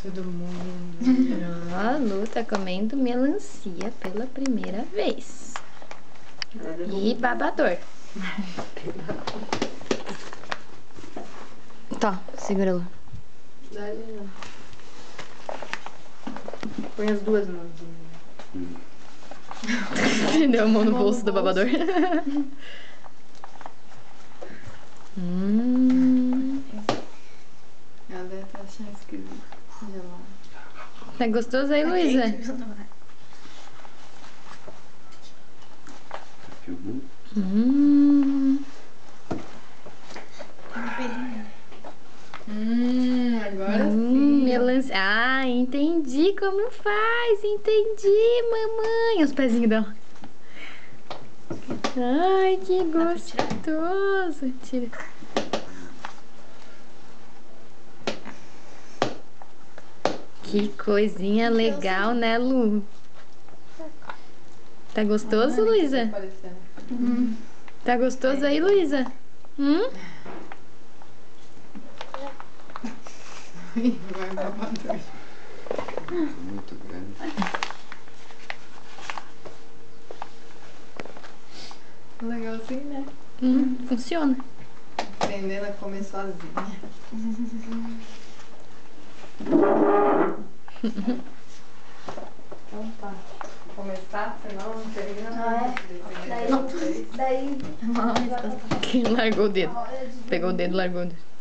Todo mundo. Ó, a Lu tá comendo melancia pela primeira vez. E babador. Tá, segura, Lu. Dá-lhe não. Põe as duas mãos. Deu a mão no bolso do babador. Ela deve estar achando esquisito. Tá gostoso aí, Luísa? Agora sim. Melancia. Ah, entendi como faz. Entendi, mamãe. Os pezinhos dela. Ai, que gostoso. Tira. Que coisinha legal, né, Lu? Tá gostoso, Luísa? Tá gostoso aí, Luísa? Vai babador. Muito grande. Legal assim, né? Funciona. Aprendendo a comer sozinha. Então tá. Vou começar, senão não termina mais. Daí Quem largou o dedo? Pegou o dedo e largou o dedo.